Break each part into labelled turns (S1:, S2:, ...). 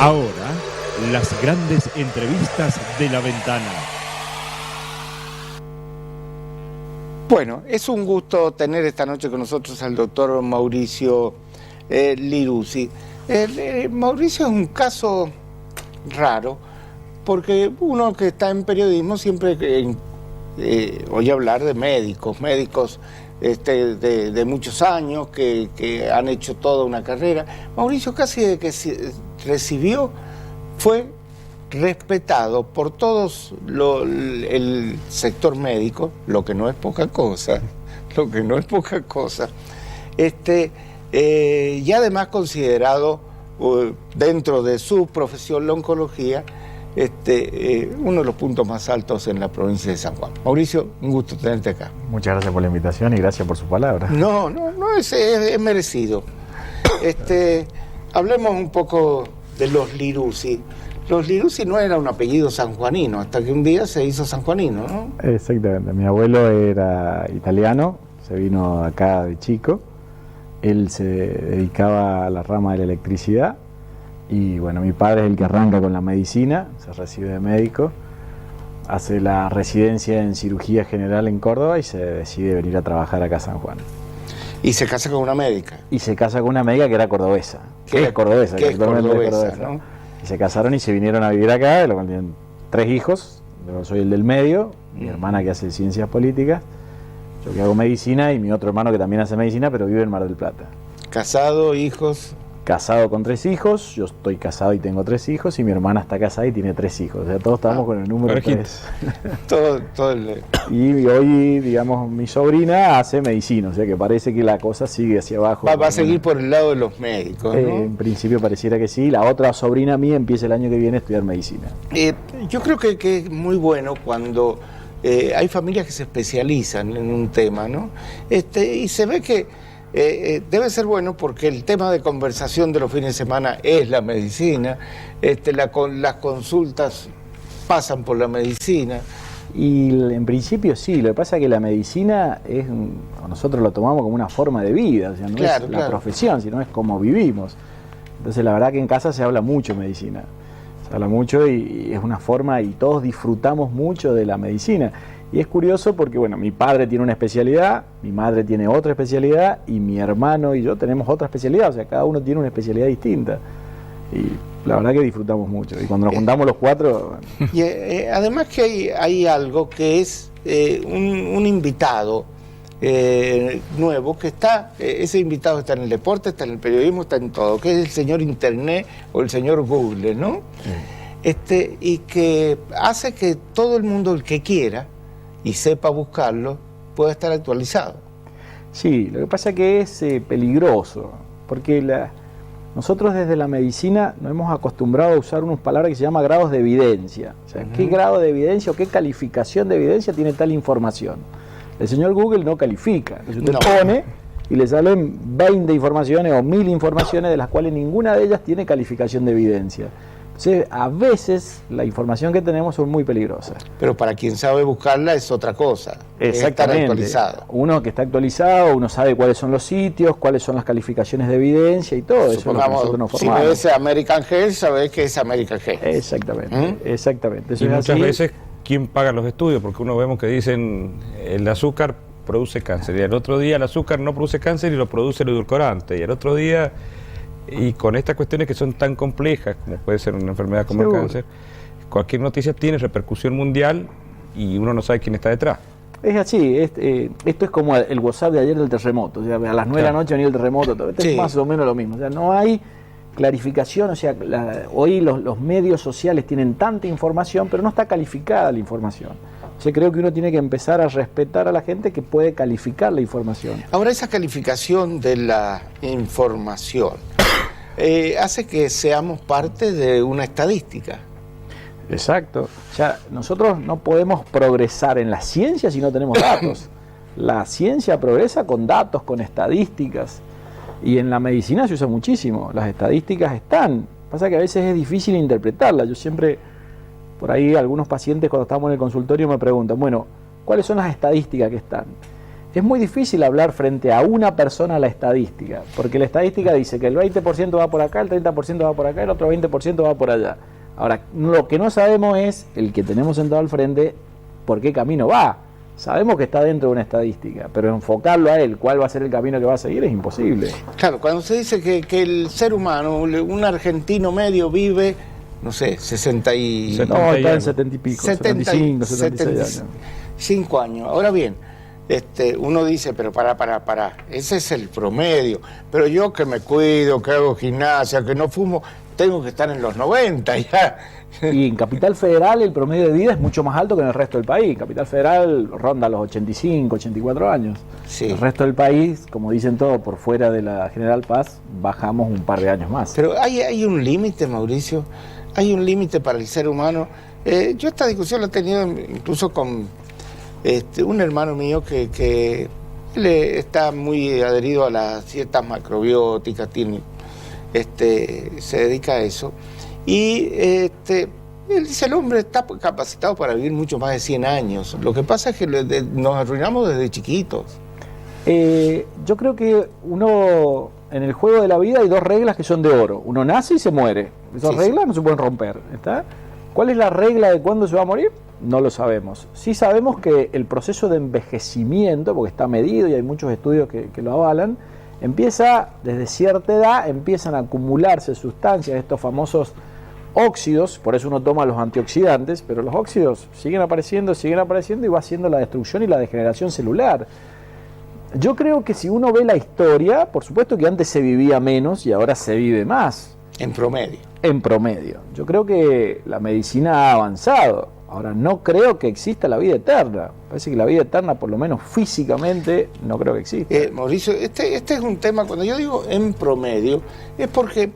S1: Ahora, las grandes entrevistas de La Ventana.
S2: Bueno, es un gusto tener esta noche con nosotros al doctor Mauricio Liruzzi. Mauricio es un caso raro, porque uno que está en periodismo siempre oye hablar de médicos de muchos años que han hecho toda una carrera. Mauricio, casi de que se recibió, fue respetado por todos el sector médico, lo que no es poca cosa, y además considerado dentro de su profesión, la oncología, uno de los puntos más altos en la provincia de San Juan. Mauricio, un gusto tenerte acá.
S3: Muchas gracias por la invitación y gracias por sus palabras.
S2: No, es merecido. Hablemos un poco de los Liruzzi. Los Liruzzi no era un apellido sanjuanino, hasta que un día se hizo sanjuanino, ¿no?
S3: Exactamente. Mi abuelo era italiano, se vino acá de chico. Él se dedicaba a la rama de la electricidad. Y bueno, mi padre es el que arranca con la medicina, se recibe de médico, hace la residencia en cirugía general en Córdoba y se decide venir a trabajar acá a San Juan.
S2: Y se casa con una médica.
S3: Y se casa con una médica que era cordobesa.
S2: Que es cordobesa, ¿no?
S3: Y se casaron y se vinieron a vivir acá, de lo cual tienen 3 hijos. Yo soy el del medio, mi hermana que hace ciencias políticas, yo que hago medicina y mi otro hermano que también hace medicina, pero vive en Mar del Plata.
S2: Casado, hijos.
S3: Casado con 3 hijos, yo estoy casado y tengo 3 hijos, y mi hermana está casada y tiene 3 hijos. O sea, todos estamos con el número 3. Y hoy, digamos, mi sobrina hace medicina, o sea que parece que la cosa sigue hacia abajo.
S2: Va a seguir por el lado de los médicos, ¿no?
S3: En principio pareciera que sí. La otra sobrina mía empieza el año que viene a estudiar medicina.
S2: Yo creo que es muy bueno cuando hay familias que se especializan en un tema, ¿no? Y se ve que debe ser bueno porque el tema de conversación de los fines de semana es la medicina, las consultas pasan por la medicina.
S3: Y en principio sí, lo que pasa es que la medicina nosotros lo tomamos como una forma de vida, o sea, no es la profesión, sino es como vivimos. Entonces la verdad que en casa se habla mucho de medicina, se habla mucho y es una forma, y todos disfrutamos mucho de la medicina. Y es curioso porque, bueno, mi padre tiene una especialidad, mi madre tiene otra especialidad y mi hermano y yo tenemos otra especialidad, o sea, cada uno tiene una especialidad distinta. Y la verdad que disfrutamos mucho. Y cuando nos juntamos los 4... Bueno.
S2: Y además que hay algo que es un invitado nuevo que está, ese invitado está en el deporte, está en el periodismo, está en todo, que es el señor Internet o el señor Google, ¿no? Sí. Y que hace que todo el mundo, el que quiera y sepa buscarlo, pueda estar actualizado.
S3: Sí, lo que pasa es que es peligroso, porque nosotros desde la medicina nos hemos acostumbrado a usar unas palabras que se llaman grados de evidencia. O sea, ¿qué grado de evidencia o qué calificación de evidencia tiene tal información? El señor Google no califica. Usted pone y le salen 20 informaciones o 1000 informaciones, de las cuales ninguna de ellas tiene calificación de evidencia. Entonces, a veces la información que tenemos son muy peligrosas.
S2: Pero para quien sabe buscarla es otra cosa.
S3: Exactamente.
S2: Estar actualizado.
S3: Uno que está actualizado, uno sabe cuáles son los sitios, cuáles son las calificaciones de evidencia y todo.
S2: Supongamos, eso es lo que nosotros nos formamos. Si ves American Health, sabes que es American Health.
S3: Exactamente, exactamente.
S4: Eso y muchas veces, ¿quién paga los estudios? Porque uno vemos que dicen el azúcar produce cáncer, y al otro día el azúcar no produce cáncer y lo produce el edulcorante, y al otro día... Y con estas cuestiones que son tan complejas, como puede ser una enfermedad como el cáncer, cualquier noticia tiene repercusión mundial y uno no sabe quién está detrás.
S3: Es así, esto es como el WhatsApp de ayer del terremoto, o sea, a las 9 de la noche venía el terremoto, todo. Esto es más o menos lo mismo, o sea, no hay clarificación, o sea, hoy los medios sociales tienen tanta información, pero no está calificada la información. O sea, creo que uno tiene que empezar a respetar a la gente que puede calificar la información.
S2: Ahora, esa calificación de la información hace que seamos parte de una estadística.
S3: Exacto. O sea, nosotros no podemos progresar en la ciencia si no tenemos datos. La ciencia progresa con datos, con estadísticas. Y en la medicina se usa muchísimo. Las estadísticas están. Pasa que a veces es difícil interpretarlas. Yo siempre, por ahí, algunos pacientes cuando estamos en el consultorio me preguntan, bueno, ¿cuáles son las estadísticas que están? es muy difícil hablar frente a una persona a la estadística, porque la estadística dice que el 20% va por acá, el 30% va por acá, el otro 20% va por allá. Ahora, lo que no sabemos es, el que tenemos sentado al frente, por qué camino va. Sabemos que está dentro de una estadística, pero enfocarlo a él, cuál va a ser el camino que va a seguir, es imposible.
S2: Claro, cuando se dice que el ser humano, un argentino medio vive, no sé, 60 y...
S3: No, está en 70 y pico, 75, 76 años.
S2: 5 años. Ahora bien, uno dice, pero para, ese es el promedio. Pero yo que me cuido, que hago gimnasia, que no fumo, tengo que estar en los 90 ya.
S3: Y en Capital Federal el promedio de vida es mucho más alto que en el resto del país. Capital Federal ronda los 85, 84 años. Sí. El resto del país, como dicen todos, por fuera de la General Paz, bajamos un par de años más.
S2: Pero hay un límite, Mauricio, hay un límite para el ser humano. Yo esta discusión la he tenido incluso con un hermano mío que él está muy adherido a las dietas macrobióticas, se dedica a eso. Y él dice, el hombre está capacitado para vivir mucho más de 100 años. Lo que pasa es que nos arruinamos desde chiquitos.
S3: Yo creo que uno, en el juego de la vida hay dos reglas que son de oro. Uno nace y se muere. Esas reglas no se pueden romper. ¿Está? ¿Cuál es la regla de cuándo se va a morir? No lo sabemos. Sí sabemos que el proceso de envejecimiento, porque está medido y hay muchos estudios que lo avalan, empieza desde cierta edad, empiezan a acumularse sustancias, estos famosos óxidos, por eso uno toma los antioxidantes, pero los óxidos siguen apareciendo y va haciendo la destrucción y la degeneración celular. Yo creo que si uno ve la historia, por supuesto que antes se vivía menos y ahora se vive más.
S2: En promedio.
S3: En promedio. Yo creo que la medicina ha avanzado. Ahora, no creo que exista la vida eterna. Parece que la vida eterna, por lo menos físicamente, no creo que exista.
S2: Mauricio, este es un tema, cuando yo digo en promedio, es porque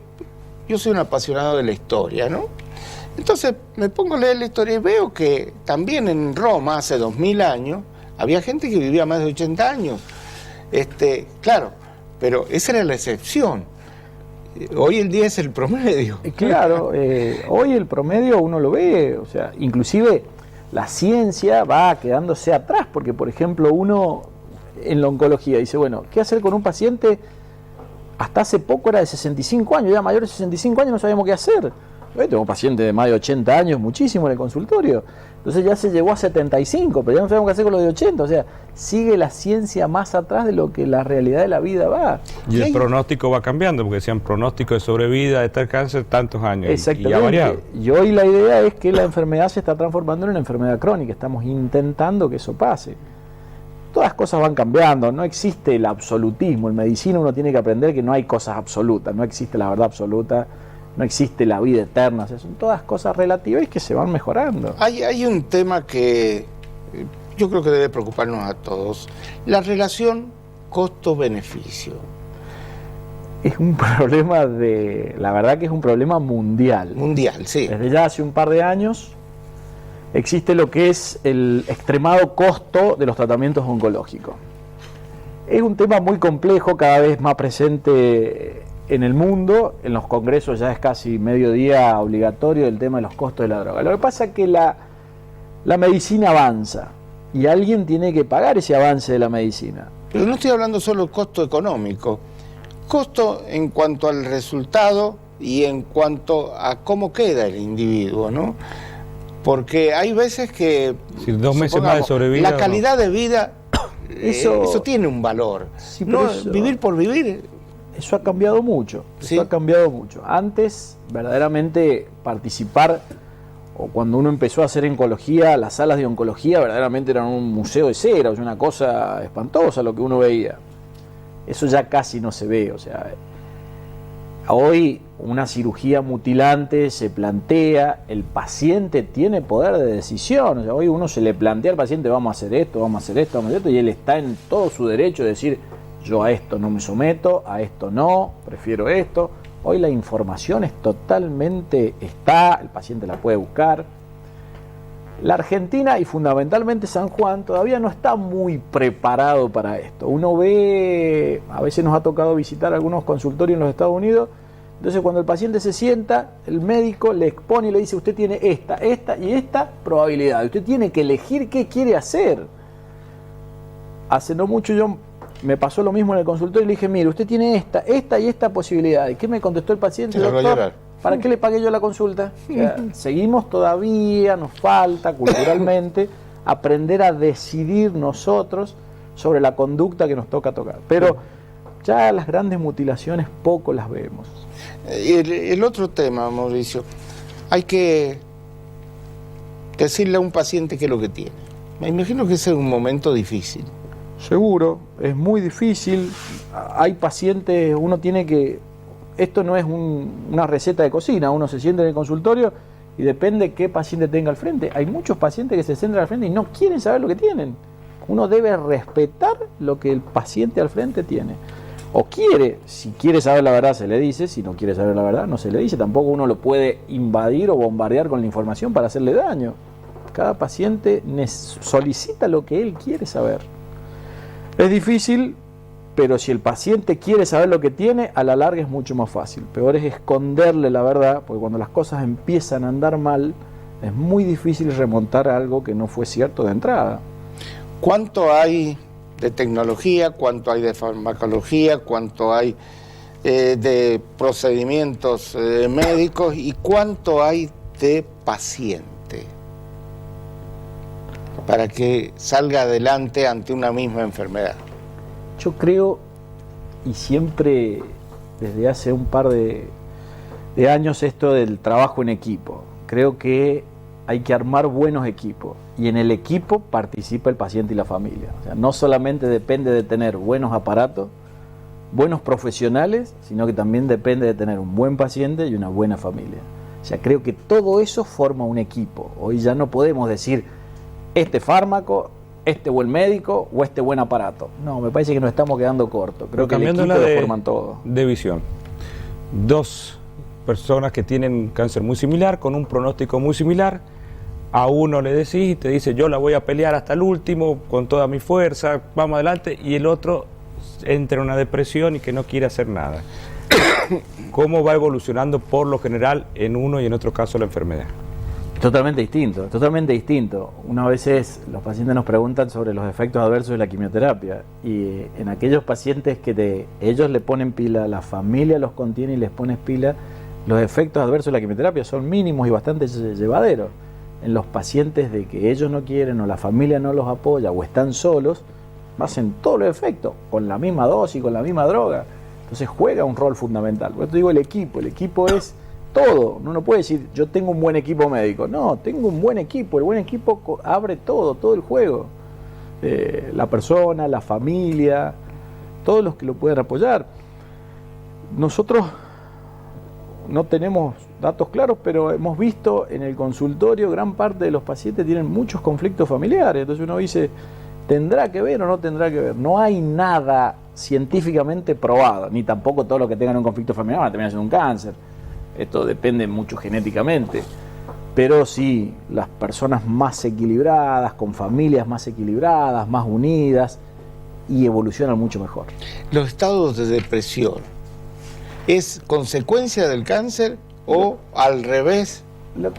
S2: yo soy un apasionado de la historia, ¿no? Entonces me pongo a leer la historia y veo que también en Roma, hace 2000 años, había gente que vivía más de 80 años. Claro, pero esa era la excepción. Hoy el día es el promedio.
S3: Claro, hoy el promedio uno lo ve, o sea, inclusive la ciencia va quedándose atrás, porque por ejemplo uno en la oncología dice, bueno, ¿qué hacer con un paciente? Hasta hace poco era de 65 años, ya mayor de 65 años no sabíamos qué hacer. Tengo un paciente de más de 80 años, muchísimo en el consultorio. Entonces ya se llegó a 75, pero ya no sabemos qué hacer con los de 80. O sea, sigue la ciencia más atrás de lo que la realidad de la vida va.
S4: Y el pronóstico va cambiando, porque decían pronóstico de sobrevida de tal cáncer tantos años.
S3: Exactamente.
S4: Y ha variado.
S3: Y hoy la idea es que la enfermedad se está transformando en una enfermedad crónica. Estamos intentando que eso pase. Todas las cosas van cambiando, no existe el absolutismo. En medicina uno tiene que aprender que no hay cosas absolutas, no existe la verdad absoluta. No existe la vida eterna, o sea, son todas cosas relativas y que se van mejorando.
S2: Hay un tema que yo creo que debe preocuparnos a todos, la relación costo-beneficio.
S3: Es un problema la verdad que es un problema mundial.
S2: Mundial, sí.
S3: Desde ya hace un par de años existe lo que es el extremado costo de los tratamientos oncológicos. Es un tema muy complejo, cada vez más presente en el mundo. En los congresos ya es casi mediodía obligatorio el tema de los costos de la droga. Lo que pasa es que la medicina avanza y alguien tiene que pagar ese avance de la medicina.
S2: Pero no estoy hablando solo de costo económico, costo en cuanto al resultado y en cuanto a cómo queda el individuo, ¿no? Porque hay veces que...
S4: Si 2 meses más de sobrevida...
S2: La calidad de vida, eso tiene un valor.
S3: Sí,
S2: no vivir por vivir...
S3: Eso ha cambiado mucho,
S2: ¿sí?
S3: Eso ha cambiado mucho. Antes, verdaderamente, participar, o cuando uno empezó a hacer oncología, las salas de oncología verdaderamente eran un museo de cera, o sea, una cosa espantosa lo que uno veía. Eso ya casi no se ve, o sea, hoy una cirugía mutilante se plantea, el paciente tiene poder de decisión, o sea, hoy uno se le plantea al paciente, vamos a hacer esto, vamos a hacer esto, vamos a hacer esto, y él está en todo su derecho de decir, yo a esto no me someto, a esto no, prefiero esto. Hoy la información es totalmente, el paciente la puede buscar. La Argentina y fundamentalmente San Juan todavía no está muy preparado para esto. Uno ve, a veces nos ha tocado visitar algunos consultorios en los Estados Unidos, entonces cuando el paciente se sienta, el médico le expone y le dice, usted tiene esta y esta probabilidad, usted tiene que elegir qué quiere hacer. hace no mucho me pasó lo mismo en el consultorio y le dije, mire, usted tiene esta y esta posibilidad. ¿Y qué me contestó el paciente? Doctor, ¿para qué le pagué yo la consulta? O sea, seguimos todavía, nos falta culturalmente aprender a decidir nosotros sobre la conducta que nos toca tocar. Pero ya las grandes mutilaciones poco las vemos.
S2: El otro tema, Mauricio, hay que decirle a un paciente qué es lo que tiene. Me imagino que ese es un momento difícil.
S3: Seguro, es muy difícil. Hay pacientes, uno tiene que... Esto no es una receta de cocina, uno se sienta en el consultorio y depende qué paciente tenga al frente. Hay muchos pacientes que se sientan al frente y no quieren saber lo que tienen. Uno debe respetar lo que el paciente al frente tiene. O quiere, si quiere saber la verdad se le dice, si no quiere saber la verdad no se le dice. Tampoco uno lo puede invadir o bombardear con la información para hacerle daño. Cada paciente solicita lo que él quiere saber. Es difícil, pero si el paciente quiere saber lo que tiene, a la larga es mucho más fácil. Peor es esconderle la verdad, porque cuando las cosas empiezan a andar mal, es muy difícil remontar a algo que no fue cierto de entrada.
S2: ¿Cuánto hay de tecnología, cuánto hay de farmacología, cuánto hay de procedimientos médicos y cuánto hay de paciente para que salga adelante ante una misma enfermedad?
S3: Yo creo, y siempre desde hace un par de años, esto del trabajo en equipo. Creo que hay que armar buenos equipos y en el equipo participa el paciente y la familia. O sea, no solamente depende de tener buenos aparatos, buenos profesionales, sino que también depende de tener un buen paciente y una buena familia. O sea, creo que todo eso forma un equipo. Hoy ya no podemos decir este fármaco, este buen médico o este buen aparato. No, me parece que nos estamos quedando cortos. Creo que el equipo lo forman todo.
S4: De visión. Dos personas que tienen cáncer muy similar, con un pronóstico muy similar. A uno le decís y te dice, yo la voy a pelear hasta el último, con toda mi fuerza, vamos adelante, y el otro entra en una depresión y que no quiere hacer nada. ¿Cómo va evolucionando por lo general en uno y en otro caso la enfermedad?
S3: Totalmente distinto, totalmente distinto. Una vez los pacientes nos preguntan sobre los efectos adversos de la quimioterapia y en aquellos pacientes que ellos le ponen pila, la familia los contiene y les pones pila, los efectos adversos de la quimioterapia son mínimos y bastante llevaderos. En los pacientes de que ellos no quieren o la familia no los apoya o están solos, hacen todos los efectos con la misma dosis, con la misma droga. Entonces juega un rol fundamental. Por eso digo el equipo es todo. Uno no puede decir yo tengo un buen equipo médico. No, tengo un buen equipo. El buen equipo abre todo el juego. La persona, la familia, todos los que lo pueden apoyar. Nosotros no tenemos datos claros, pero hemos visto en el consultorio gran parte de los pacientes tienen muchos conflictos familiares. Entonces uno dice, ¿tendrá que ver o no tendrá que ver? No hay nada científicamente probado, ni tampoco todos los que tengan un conflicto familiar van a terminar siendo un cáncer. Esto depende mucho genéticamente. Pero sí, las personas más equilibradas, con familias más equilibradas, más unidas, y evolucionan mucho mejor.
S2: Los estados de depresión, ¿es consecuencia del cáncer o al revés,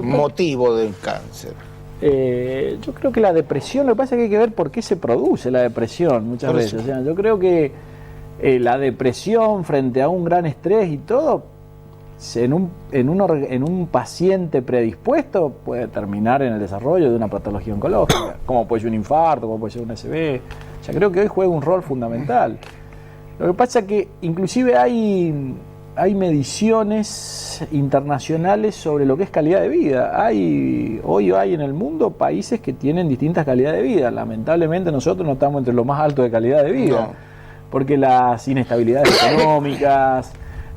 S2: motivo del cáncer?
S3: Yo creo que la depresión, lo que pasa es que hay que ver por qué se produce la depresión muchas veces. O sea, yo creo que la depresión frente a un gran estrés y todo, en un paciente predispuesto puede terminar en el desarrollo de una patología oncológica, como puede ser un infarto, como puede ser un ACV. O sea, creo que hoy juega un rol fundamental. Lo que pasa es que inclusive hay mediciones internacionales sobre lo que es calidad de vida. Hoy hay en el mundo países que tienen distintas calidades de vida. Lamentablemente nosotros no estamos entre los más altos de calidad de vida, porque las inestabilidades económicas,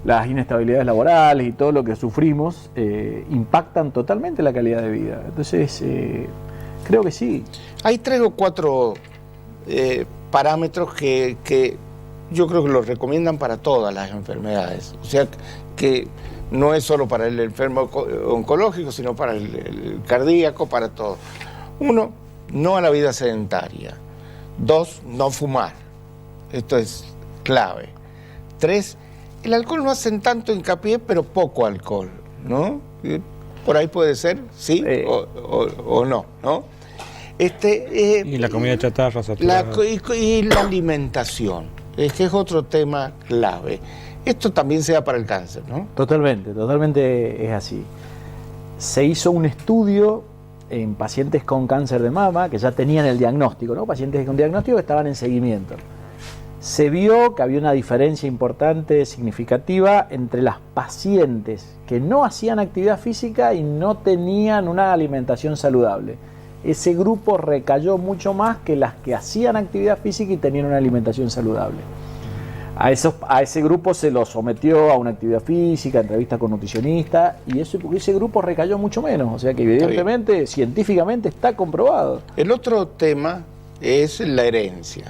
S3: las inestabilidades laborales y todo lo que sufrimos impactan totalmente la calidad de vida. Entonces, creo que sí.
S2: Hay 3 o 4 parámetros que yo creo que los recomiendan para todas las enfermedades. O sea, que no es solo para el enfermo oncológico, sino para el cardíaco, para todo. 1, no a la vida sedentaria. 2, no fumar. Esto es clave. 3, el alcohol no hacen tanto hincapié, pero poco alcohol, ¿no? Por ahí puede ser, sí o no, ¿no?
S4: Y la comida chatarra,
S2: y la alimentación, que es otro tema clave. Esto también sea para el cáncer, ¿no?
S3: Totalmente, totalmente es así. Se hizo un estudio en pacientes con cáncer de mama que ya tenían el diagnóstico, ¿no? Pacientes con diagnóstico que estaban en seguimiento. Se vio que había una diferencia importante, significativa, entre las pacientes que no hacían actividad física y no tenían una alimentación saludable. Ese grupo recayó mucho más que las que hacían actividad física y tenían una alimentación saludable. A ese grupo se lo sometió a una actividad física, entrevista con nutricionista, y ese grupo recayó mucho menos. O sea que evidentemente, científicamente está comprobado.
S2: El otro tema es la herencia.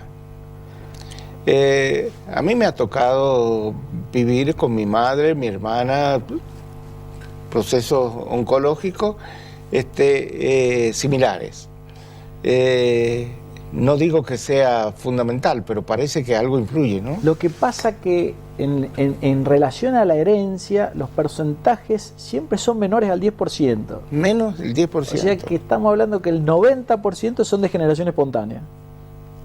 S2: A mí me ha tocado vivir con mi madre, mi hermana, procesos oncológicos similares. No digo que sea fundamental, pero parece que algo influye, ¿no?
S3: Lo que pasa que en relación a la herencia, los porcentajes siempre son menores al 10%.
S2: Menos del 10%.
S3: O sea que estamos hablando que el 90% son de generación espontánea.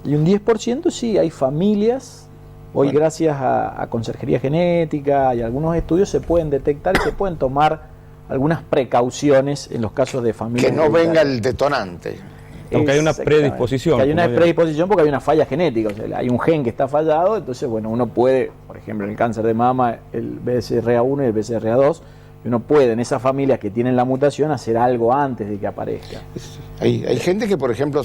S3: Y un 10% sí, hay familias, hoy gracias a conserjería genética y algunos estudios se pueden detectar y se pueden tomar algunas precauciones en los casos de familias.
S2: Que no venga el detonante.
S4: Aunque hay una predisposición.
S3: Que hay una predisposición porque hay una falla genética, o sea, hay un gen que está fallado, entonces bueno, uno puede, por ejemplo, en el cáncer de mama, el BCRA1 y el BCRA2, y uno puede en esas familias que tienen la mutación hacer algo antes de que aparezca.
S2: Hay gente que, por ejemplo,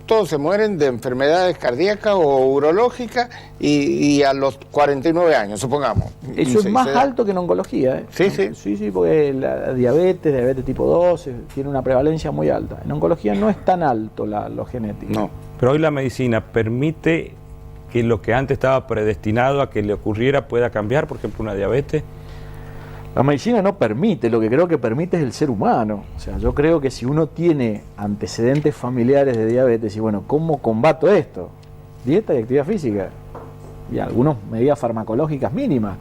S2: todos se mueren de enfermedades cardíacas o urológicas y a los 49 años, supongamos.
S3: Eso es más alto que en oncología, ¿eh?
S2: Sí, sí.
S3: Sí, porque la diabetes tipo 2, tiene una prevalencia muy alta. En oncología no es tan alto lo genético.
S2: No.
S4: Pero hoy la medicina permite que lo que antes estaba predestinado a que le ocurriera pueda cambiar, por ejemplo, una diabetes.
S3: La medicina no permite, lo que creo que permite es el ser humano. O sea, yo creo que si uno tiene antecedentes familiares de diabetes, y bueno, ¿cómo combato esto? Dieta y actividad física. Y algunas medidas farmacológicas mínimas.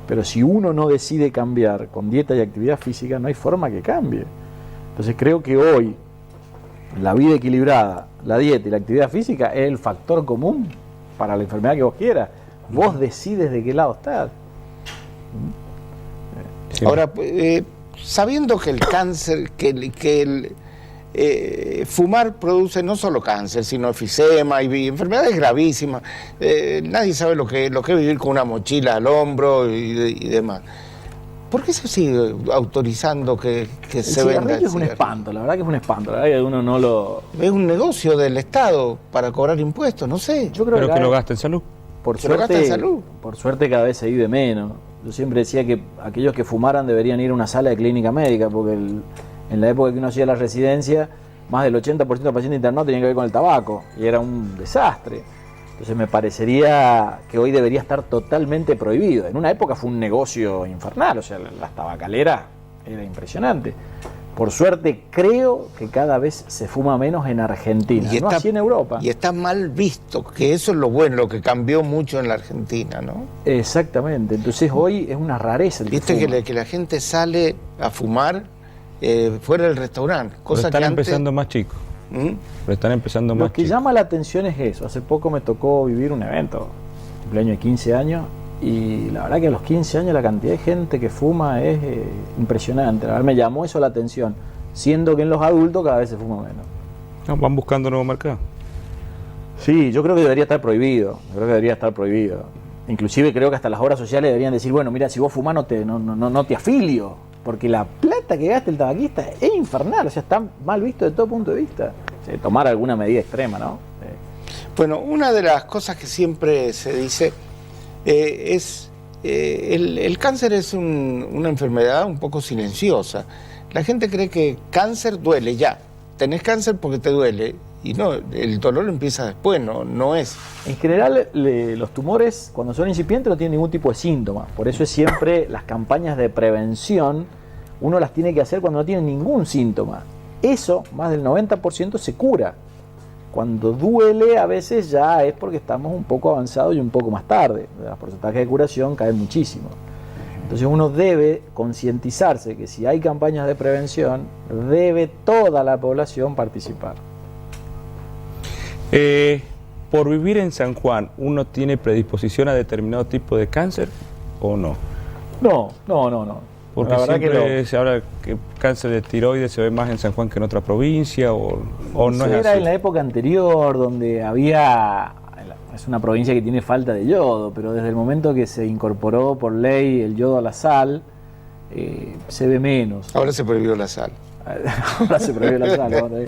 S3: Pero si uno no decide cambiar con dieta y actividad física, no hay forma que cambie. Entonces creo que hoy, la vida equilibrada, la dieta y la actividad física es el factor común para la enfermedad que vos quieras. Vos decides de qué lado estás.
S2: Sí. Ahora, sabiendo que el cáncer, fumar produce no solo cáncer, sino efisema y enfermedades gravísimas, nadie sabe lo que es vivir con una mochila al hombro y demás. ¿Por qué se sigue autorizando que se venda el cigarrillo?
S3: Es un espanto, la verdad que es un espanto, la verdad que uno no lo...
S2: Es un negocio del Estado para cobrar impuestos, no sé.
S3: Yo creo
S4: pero que lo gasta en salud.
S3: Por suerte cada vez se vive menos. Yo siempre decía que aquellos que fumaran deberían ir a una sala de clínica médica, porque en la época que uno hacía la residencia, más del 80% de los pacientes internados tenían que ver con el tabaco, y era un desastre. Entonces me parecería que hoy debería estar totalmente prohibido. En una época fue un negocio infernal, o sea, las tabacaleras era impresionante. Por suerte creo que cada vez se fuma menos en Argentina, no así en Europa.
S2: Y está mal visto, que eso es lo bueno, lo que cambió mucho en la Argentina, ¿no?
S3: Exactamente, entonces hoy es una rareza el
S2: Viste que la gente sale a fumar fuera del restaurante, cosa
S4: están
S2: que antes...
S4: empezando más chicos. Pero están empezando más
S3: Lo que llama la atención es eso. Hace poco me tocó vivir un evento, cumpleaños de 15 años, y la verdad que a los 15 años la cantidad de gente que fuma es impresionante. La verdad me llamó eso la atención, siendo que en los adultos cada vez se fuma menos.
S4: No, van buscando nuevo mercado.
S3: Sí, yo creo que debería estar prohibido. Inclusive creo que hasta las obras sociales deberían decir, bueno, mira, si vos fumás no te afilio, porque la plata que gasta el tabaquista es infernal, o sea, está mal visto de todo punto de vista. O sea, tomar alguna medida extrema, ¿no?
S2: Bueno, una de las cosas que siempre se dice es el cáncer es una enfermedad un poco silenciosa. La gente cree que cáncer duele ya. Tenés cáncer porque te duele. Y no, el dolor empieza después, no es.
S3: En general, los tumores, cuando son incipientes, no tienen ningún tipo de síntoma. Por eso es siempre las campañas de prevención, uno las tiene que hacer cuando no tiene ningún síntoma. Eso, más del 90%, se cura. Cuando duele, a veces ya es porque estamos un poco avanzados y un poco más tarde. Los porcentajes de curación caen muchísimo. Entonces uno debe concientizarse que si hay campañas de prevención, debe toda la población participar.
S4: ¿Por vivir en San Juan, uno tiene predisposición a determinado tipo de cáncer o no?
S3: No.
S4: Porque
S3: la verdad
S4: siempre se habla que cáncer de tiroides se ve más en San Juan que en otra provincia, o no es
S3: era
S4: así.
S3: en la época anterior, donde había... Es una provincia que tiene falta de yodo, pero desde el momento que se incorporó por ley el yodo a la sal, se ve menos.
S2: Ahora se prohibió la sal.
S3: Ahora se prohibió la sal.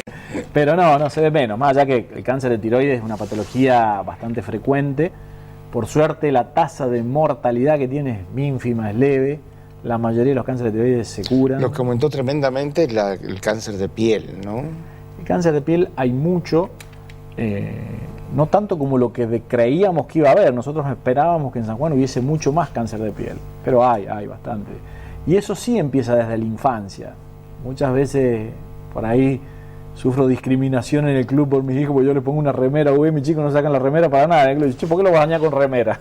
S3: Pero no se ve menos, más allá que el cáncer de tiroides es una patología bastante frecuente. Por suerte la tasa de mortalidad que tiene es ínfima, es leve. La mayoría de los cánceres de tiroides se curan.
S2: Lo que aumentó tremendamente es el cáncer de piel, ¿no?
S3: El cáncer de piel hay mucho, no tanto como lo que creíamos que iba a haber. Nosotros esperábamos que en San Juan hubiese mucho más cáncer de piel, pero hay bastante. Y eso sí empieza desde la infancia. Muchas veces por ahí sufro discriminación en el club por mis hijos, porque yo les pongo una remera, mis chicos no sacan la remera para nada. Y yo digo, ¿por qué lo vas a bañar con remera?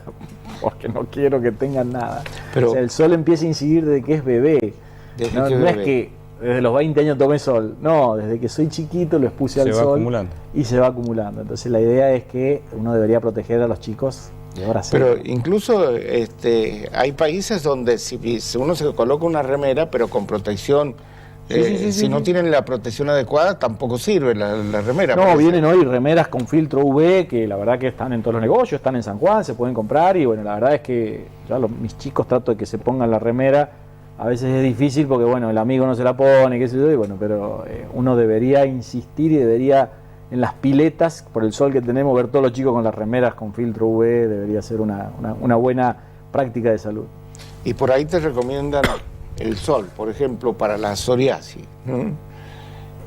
S3: Porque no quiero que tengan nada.
S2: Pero,
S3: o sea, el sol empieza a incidir desde que es bebé. No es que desde los 20 años tomé sol. No, desde que soy chiquito lo expuse al sol
S4: acumulando.
S3: Y se va acumulando. Entonces la idea es que uno debería proteger a los chicos de ahora.
S2: Pero incluso hay países donde si uno se coloca una remera, pero con protección, si no tienen la protección adecuada, tampoco sirve la remera.
S3: No, vienen hoy remeras con filtro UV que la verdad que están en todos los negocios, están en San Juan, se pueden comprar y bueno, la verdad es que ya mis chicos trato de que se pongan la remera. A veces es difícil porque bueno, el amigo no se la pone, qué sé yo, y bueno, pero uno debería insistir y debería en las piletas, por el sol que tenemos, ver todos los chicos con las remeras con filtro UV, debería ser una buena práctica de salud.
S2: Y por ahí te recomiendan el sol, por ejemplo, para la psoriasis, ¿no?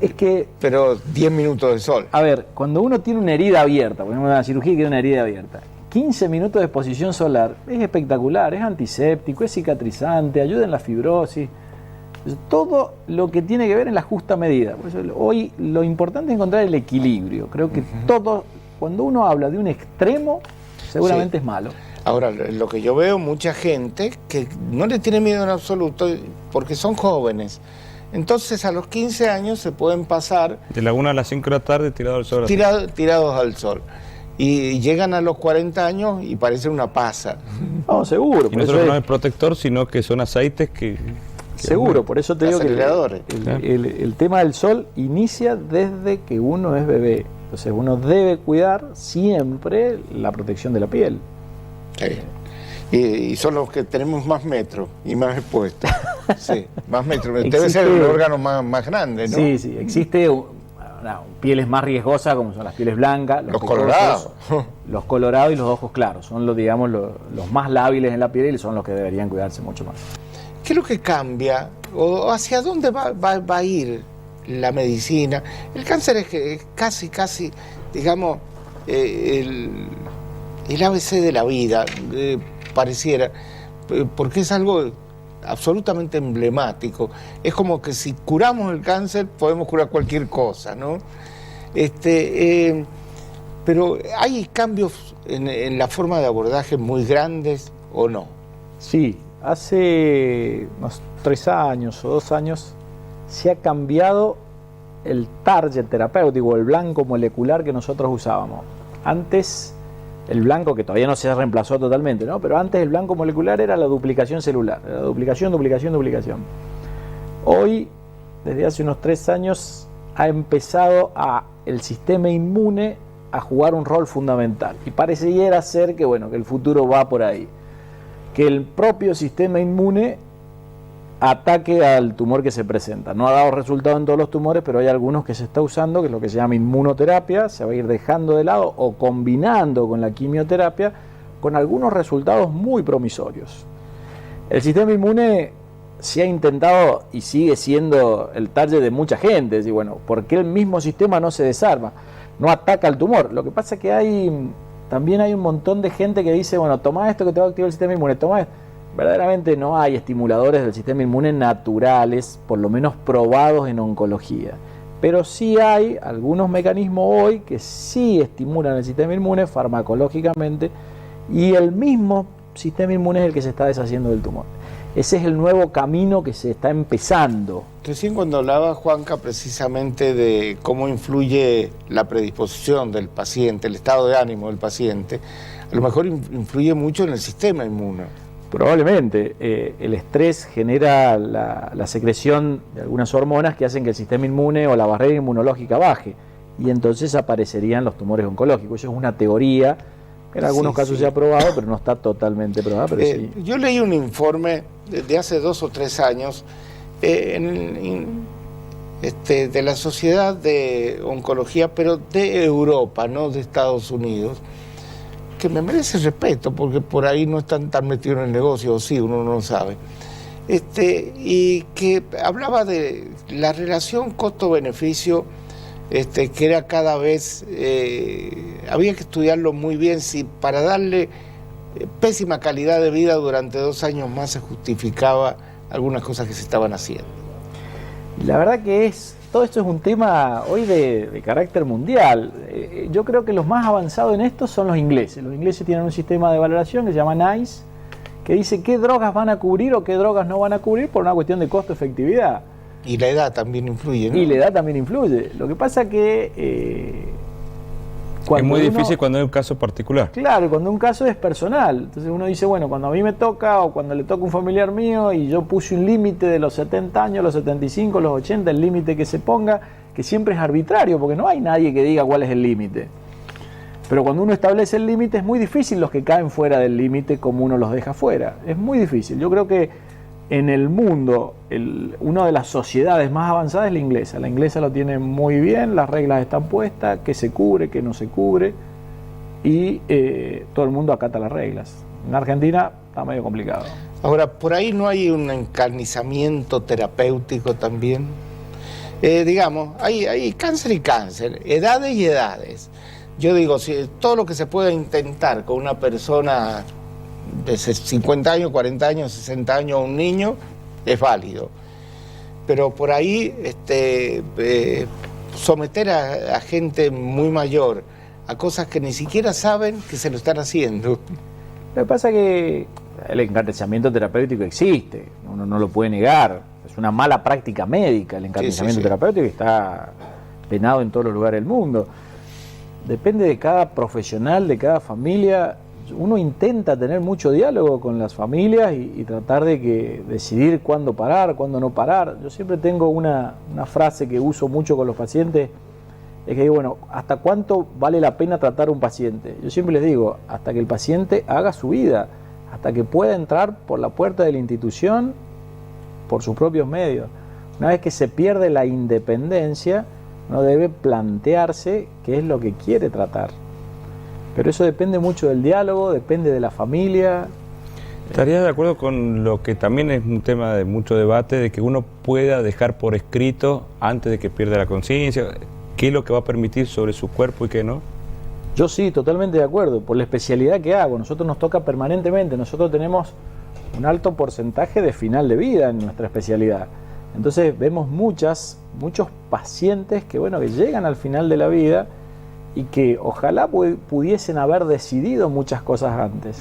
S3: Es que...
S2: Pero 10 minutos de sol.
S3: A ver, cuando uno tiene una herida abierta, por ejemplo, una cirugía que tiene una herida abierta, 15 minutos de exposición solar es espectacular, es antiséptico, es cicatrizante, ayuda en la fibrosis, todo lo que tiene que ver en la justa medida. Por eso hoy lo importante es encontrar el equilibrio. Creo que todo, cuando uno habla de un extremo, seguramente es malo.
S2: Ahora, lo que yo veo, mucha gente que no le tiene miedo en absoluto porque son jóvenes. Entonces a los 15 años se pueden pasar...
S4: De la 1 a las 5 de la tarde tirados al sol.
S2: Tirados al sol. Y llegan a los 40 años y parecen una pasa.
S3: No, seguro.
S4: Y no solo no es protector, sino que son aceites que
S3: seguro, por eso te digo que el tema del sol inicia desde que uno es bebé. Entonces uno debe cuidar siempre la protección de la piel.
S2: Sí. Y son los que tenemos más metros y más expuestos. Sí, más metros. Debe ser el órgano más grande, ¿no?
S3: Sí, sí. Existe pieles más riesgosas como son las pieles blancas,
S2: los colorados.
S3: Los colorados y los ojos claros. Son los más lábiles en la piel y son los que deberían cuidarse mucho más.
S2: ¿Qué es lo que cambia? ¿O hacia dónde va a ir la medicina? El cáncer es casi, digamos, el ABC de la vida, pareciera, porque es algo absolutamente emblemático. Es como que si curamos el cáncer, podemos curar cualquier cosa, ¿no? Pero ¿hay cambios en la forma de abordaje muy grandes o no?
S3: Sí. Hace unos 3 años o 2 años se ha cambiado el target terapéutico, el blanco molecular que nosotros usábamos. Antes, el blanco, que todavía no se reemplazó totalmente, ¿no? Pero antes el blanco molecular era la duplicación celular, era duplicación. Hoy, desde hace unos 3 años, ha empezado el sistema inmune a jugar un rol fundamental. Y pareciera ser que, que el futuro va por ahí. Que el propio sistema inmune ataque al tumor que se presenta. No ha dado resultado en todos los tumores, pero hay algunos que se está usando, que es lo que se llama inmunoterapia, se va a ir dejando de lado o combinando con la quimioterapia, con algunos resultados muy promisorios. El sistema inmune se ha intentado y sigue siendo el target de mucha gente, es decir, ¿por qué el mismo sistema no se desarma? No ataca al tumor. Lo que pasa es que también hay un montón de gente que dice, toma esto que te va a activar el sistema inmune, toma esto. Verdaderamente no hay estimuladores del sistema inmune naturales, por lo menos probados en oncología. Pero sí hay algunos mecanismos hoy que sí estimulan el sistema inmune farmacológicamente y el mismo sistema inmune es el que se está deshaciendo del tumor. ese es el nuevo camino que se está empezando.
S2: Recién cuando hablaba Juanca precisamente de cómo influye la predisposición del paciente, el estado de ánimo del paciente, a lo mejor influye mucho en el sistema inmune.
S3: Probablemente. El estrés genera la secreción de algunas hormonas que hacen que el sistema inmune o la barrera inmunológica baje, y entonces aparecerían los tumores oncológicos. Eso es una teoría, en algunos casos se ha probado, pero no está totalmente probada. Pero sí.
S2: Yo leí un informe de hace 2 o 3 años de la Sociedad de Oncología, pero de Europa, no de Estados Unidos, que me merece respeto, porque por ahí no están tan metidos en el negocio, o sí, uno no lo sabe, y que hablaba de la relación costo-beneficio, que era cada vez, había que estudiarlo muy bien, si para darle pésima calidad de vida durante 2 años más se justificaba algunas cosas que se estaban haciendo.
S3: La verdad que todo esto es un tema hoy de carácter mundial. Yo creo que los más avanzados en esto son los ingleses. Los ingleses tienen un sistema de valoración que se llama NICE, que dice qué drogas van a cubrir o qué drogas no van a cubrir por una cuestión de costo-efectividad.
S2: Y la edad también influye, ¿no?
S3: Y la edad también influye. Lo que pasa que...
S4: es muy difícil cuando hay un caso particular.
S3: Claro, cuando un caso es personal. Entonces uno dice, bueno, cuando a mí me toca o cuando le toca a un familiar mío y yo puse un límite de los 70 años, los 75, los 80, el límite que se ponga, que siempre es arbitrario, porque no hay nadie que diga cuál es el límite. Pero cuando uno establece el límite es muy difícil los que caen fuera del límite como uno los deja fuera. Es muy difícil. Yo creo que en el mundo, una de las sociedades más avanzadas es la inglesa. La inglesa lo tiene muy bien, las reglas están puestas, qué se cubre, qué no se cubre, y todo el mundo acata las reglas. En Argentina está medio complicado.
S2: Ahora, ¿por ahí no hay un encarnizamiento terapéutico también? Digamos, hay cáncer y cáncer, edades y edades. Yo digo, si todo lo que se pueda intentar con una persona de 50 años, 40 años, 60 años, un niño, es válido. Pero por ahí someter a gente muy mayor a cosas que ni siquiera saben que se lo están haciendo.
S3: Lo que pasa es que el encarnizamiento terapéutico existe, uno no lo puede negar. Es una mala práctica médica el encarnizamiento terapéutico, y está penado en todos los lugares del mundo. Depende de cada profesional, de cada familia. Uno intenta tener mucho diálogo con las familias y tratar de decidir cuándo parar, cuándo no parar. Yo siempre tengo una frase que uso mucho con los pacientes, es que digo, bueno, ¿hasta cuánto vale la pena tratar a un paciente? Yo siempre les digo, hasta que el paciente haga su vida, hasta que pueda entrar por la puerta de la institución por sus propios medios. Una vez que se pierde la independencia, uno debe plantearse qué es lo que quiere tratar. Pero eso depende mucho del diálogo, depende de la familia.
S4: ¿Estarías de acuerdo con lo que también es un tema de mucho debate, de que uno pueda dejar por escrito antes de que pierda la conciencia qué es lo que va a permitir sobre su cuerpo y qué no?
S3: Yo sí, totalmente de acuerdo, por la especialidad que hago. Nosotros nos toca permanentemente, nosotros tenemos un alto porcentaje de final de vida en nuestra especialidad. Entonces vemos muchos pacientes que llegan al final de la vida y que ojalá pudiesen haber decidido muchas cosas antes,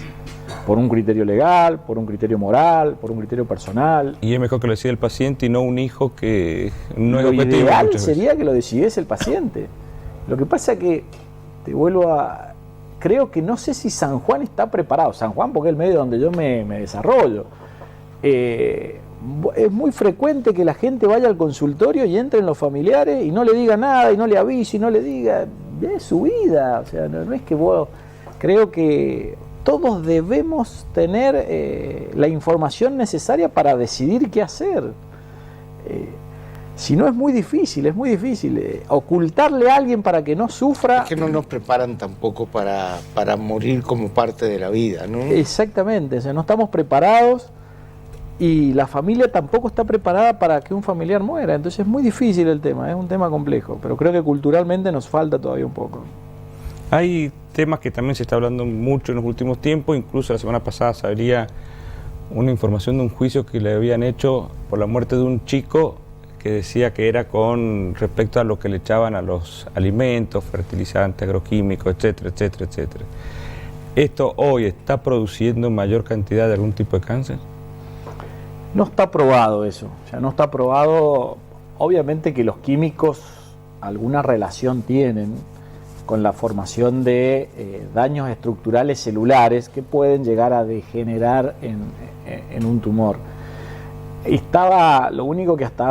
S3: por un criterio legal, por un criterio moral, por un criterio personal.
S4: Y es mejor que lo decida el paciente y no un hijo que no es objetivo.
S3: Lo ideal sería que lo decidiese el paciente. Lo que pasa es que, creo que no sé si San Juan está preparado, San Juan porque es el medio donde yo me desarrollo. Es muy frecuente que la gente vaya al consultorio y entre en los familiares y no le diga nada, y no le avise, y no le diga, es su vida. O sea, no es que vos... Creo que todos debemos tener la información necesaria para decidir qué hacer. Si no, es muy difícil. Ocultarle a alguien para que no sufra...
S2: Es que no nos preparan tampoco para morir como parte de la vida, ¿no?
S3: Exactamente, o sea, no estamos preparados. Y la familia tampoco está preparada para que un familiar muera. Entonces es muy difícil el tema, es un tema complejo. Pero creo que culturalmente nos falta todavía un poco.
S4: Hay temas que también se está hablando mucho en los últimos tiempos. Incluso la semana pasada salía una información de un juicio que le habían hecho por la muerte de un chico que decía que era con respecto a lo que le echaban a los alimentos, fertilizantes, agroquímicos, etcétera, etcétera, etcétera. ¿Esto hoy está produciendo mayor cantidad de algún tipo de cáncer?
S3: No está probado eso, o sea, no está probado. Obviamente que los químicos alguna relación tienen con la formación de daños estructurales celulares que pueden llegar a degenerar en un tumor. Lo único que hasta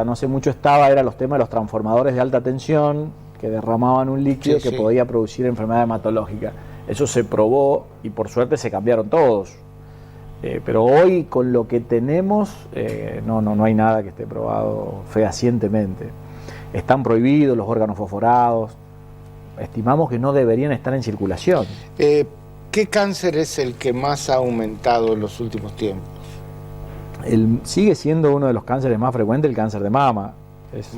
S3: no hace mucho era los temas de los transformadores de alta tensión que derramaban un líquido que podía producir enfermedad hematológica. Eso se probó y por suerte se cambiaron todos. Pero hoy con lo que tenemos no hay nada que esté probado fehacientemente. Están prohibidos los órganos fosforados. Estimamos que no deberían estar en circulación.
S2: ¿Qué cáncer es el que más ha aumentado en los últimos tiempos?
S3: Sigue siendo uno de los cánceres más frecuentes el cáncer de mama. Es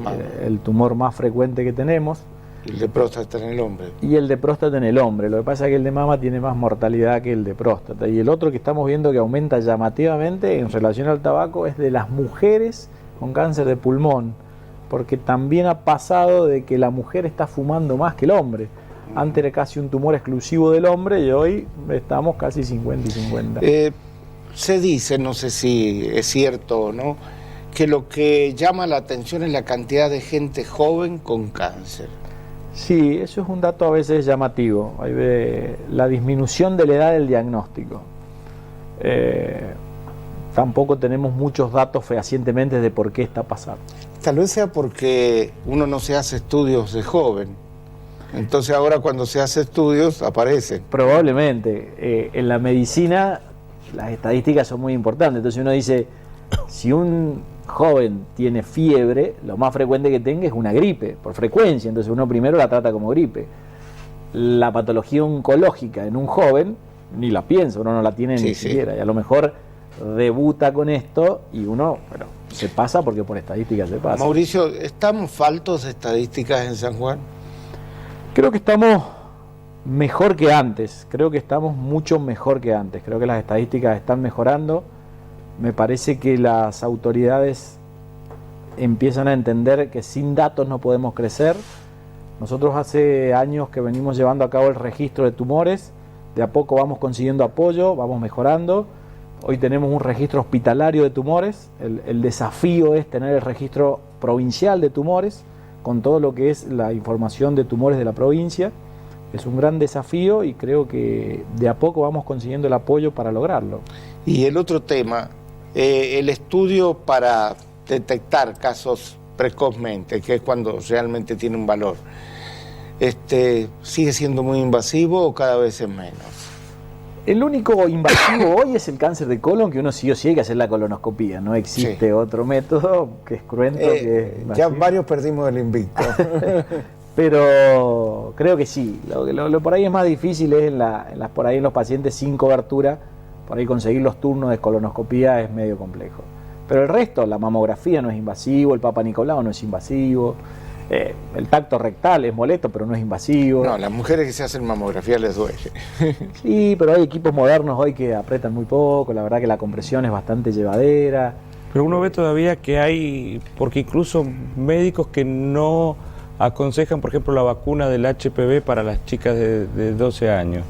S3: el tumor más frecuente que tenemos.
S2: El de próstata en el hombre.
S3: Y el de próstata en el hombre. Lo que pasa es que el de mama tiene más mortalidad que el de próstata. Y el otro que estamos viendo que aumenta llamativamente en relación al tabaco es de las mujeres con cáncer de pulmón. Porque también ha pasado de que la mujer está fumando más que el hombre. Antes era casi un tumor exclusivo del hombre y hoy estamos casi 50 y 50.
S2: Se dice, no sé si es cierto o no, que lo que llama la atención es la cantidad de gente joven con cáncer.
S3: Sí, eso es un dato a veces llamativo. Ahí ve la disminución de la edad del diagnóstico. Tampoco tenemos muchos datos fehacientemente de por qué está pasando.
S2: Tal vez sea porque uno no se hace estudios de joven. Entonces ahora cuando se hace estudios aparecen.
S3: Probablemente. En la medicina las estadísticas son muy importantes. Entonces uno dice, si un joven tiene fiebre, lo más frecuente que tenga es una gripe, por frecuencia. Entonces uno primero la trata como gripe. La patología oncológica en un joven, ni la piensa, uno no la tiene ni siquiera. Y a lo mejor debuta con esto y uno, se pasa porque por estadísticas se pasa.
S2: Mauricio, ¿estamos faltos de estadísticas en San Juan?
S3: Creo que estamos mejor que antes, creo que estamos mucho mejor que antes, creo que las estadísticas están mejorando. Me parece que las autoridades empiezan a entender que sin datos no podemos crecer. Nosotros hace años que venimos llevando a cabo el registro de tumores, de a poco vamos consiguiendo apoyo, vamos mejorando. Hoy tenemos un registro hospitalario de tumores, el desafío es tener el registro provincial de tumores, con todo lo que es la información de tumores de la provincia. Es un gran desafío y creo que de a poco vamos consiguiendo el apoyo para lograrlo. Y
S2: el otro tema, el estudio para detectar casos precozmente, que es cuando realmente tiene un valor, ¿sigue siendo muy invasivo o cada vez es menos?
S3: El único invasivo hoy es el cáncer de colon, que uno sí o sí hay que hacer la colonoscopía. No existe otro método que es cruento.
S2: Ya varios perdimos el invicto.
S3: Pero creo que sí. Lo por ahí es más difícil es por ahí en los pacientes sin cobertura. Por ahí conseguir los turnos de colonoscopía es medio complejo. Pero el resto, la mamografía no es invasivo, el Papa Nicolau no es invasivo. El tacto rectal es molesto, pero no es invasivo.
S2: No, las mujeres que se hacen mamografía les duele.
S3: Sí, pero hay equipos modernos hoy que apretan muy poco, la verdad que la compresión es bastante llevadera.
S4: Pero uno ve todavía que hay, porque incluso médicos que no aconsejan, por ejemplo, la vacuna del HPV para las chicas de 12 años.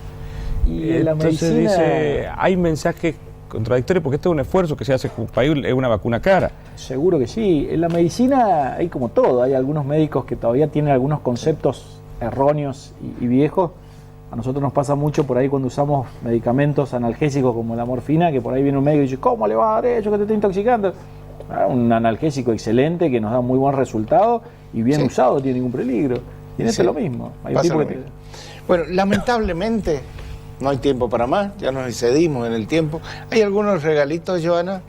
S3: Y en la
S4: entonces
S3: medicina...
S4: dice, hay mensajes contradictorios porque esto es un esfuerzo que se hace como país, es una vacuna cara.
S3: Seguro que sí. En la medicina hay como todo, hay algunos médicos que todavía tienen algunos conceptos erróneos y viejos. A nosotros nos pasa mucho por ahí cuando usamos medicamentos analgésicos como la morfina, que por ahí viene un médico y dice, ¿cómo le va a dar eso que te está intoxicando? Un analgésico excelente que nos da muy buen resultado y bien usado, no tiene ningún peligro. Y en esto es lo mismo. Hay un tipo que
S2: Bueno, lamentablemente no hay tiempo para más, ya nos excedimos en el tiempo. Hay algunos regalitos, Joana.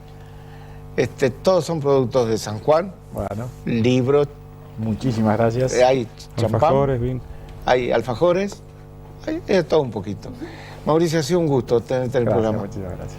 S2: Todos son productos de San Juan.
S3: Bueno.
S2: Libros.
S3: Muchísimas gracias.
S2: Hay champán.
S4: Alfajores, vino.
S2: Hay alfajores. Hay todo un poquito. Mauricio, ha sido un gusto tenerte en el programa.
S3: Muchísimas gracias.